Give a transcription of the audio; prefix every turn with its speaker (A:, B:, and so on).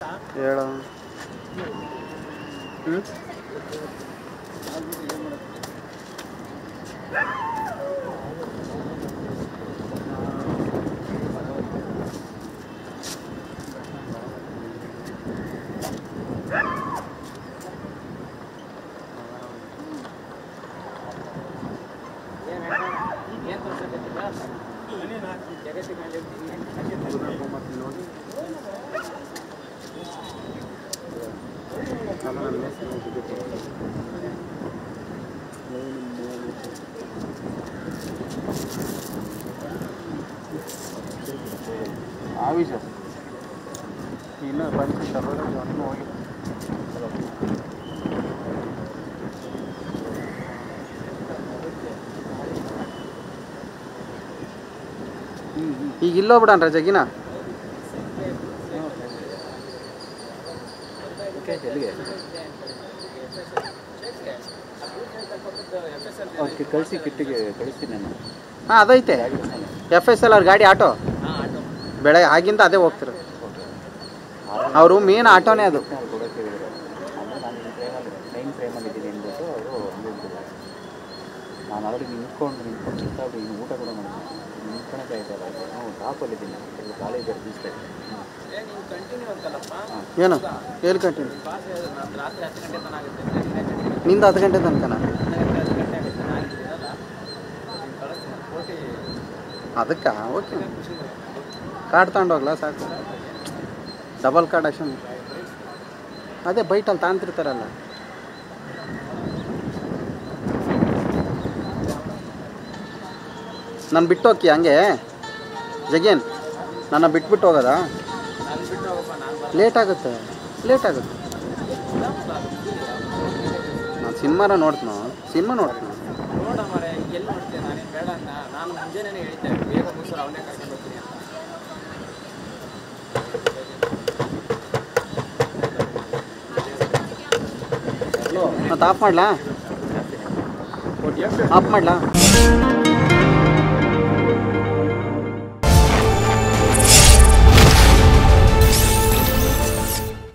A: ಹೇಳ ಆವಿಷ ಇನ್ನು ಬಂದು ತರೋದು ಹೋಗಿ ಈಗ ಇಲ್ಲೋಗ್ಬಿಡನ್ರ ಜಗಿನ
B: ಕಳಿಸಿ ಕಿಟ್ಟಿಗೆ ಕಳಿಸ್ತೀನಿ ನಾನು.
A: ಹಾಂ ಅದೈತೆ FSL ಅವ್ರ ಗಾಡಿ ಆಟೋ ಬೆಳಗ್ಗೆ ಆಗಿಂದ ಅದೇ ಹೋಗ್ತಿರೋದು ಅವರು ಮೇನ್ ಆಟೋನೇ ಅದು.
B: ಕೊಡೋಕೆ ಹೇಳಿದ್ರು ನಾನು ಫ್ರೇಮಲ್ಲಿ ಇದ್ದೀನಿ ಅಂದ್ಬಿಟ್ಟು ಅವರು ನಾನು ಆಲ್ರೆಡಿ ನಿಂತ್ಕೊಂಡು ಇನ್ನು ಊಟ ಕೂಡ ಮಾಡಿದ್ದೀನಿ ನಿಂತ್ಕೊಳಕ್ಕೆ ಆಯ್ತಲ್ಲ ನಾವು ಟಾಪಲ್ಲಿದ್ದೀನಿ ಕಾಲೇಜ್ ನಿಲ್ಲಿಸ್ಬೇಕು.
A: ಏನು ಎಲ್ಲಿ ಕಂಟಿನ್ಯೂ ನಿಂದ 10 ಗಂಟೆ ತನಕನಾ? ಅದಕ್ಕೆ ಓಕೆ ಕಾರ್ಡ್ ತಗೊಂಡೋಗ್ಲಾ ಸಾಕು. ಡಬಲ್ ಕಾರ್ಡ್ ಅಷ್ಟೇ ಅದೇ ಬೈಟಲ್ಲಿ ತಾಂತಿರ್ತಾರಲ್ಲ. ನಾನು ಬಿಟ್ಟು ಹೋಗಿ ಹಂಗೆ ಜಗೇನ್ ನನ್ನ ಬಿಟ್ಬಿಟ್ಟು ಹೋಗೋದಾ? ಲೇಟ್ ಆಗುತ್ತೆ ನಾನು ಸಿನಿಮಾನ ನೋಡ್ತೀನೋ ಮತ್ತೆ ಆಫ್ ಮಾಡ್ಲಾ?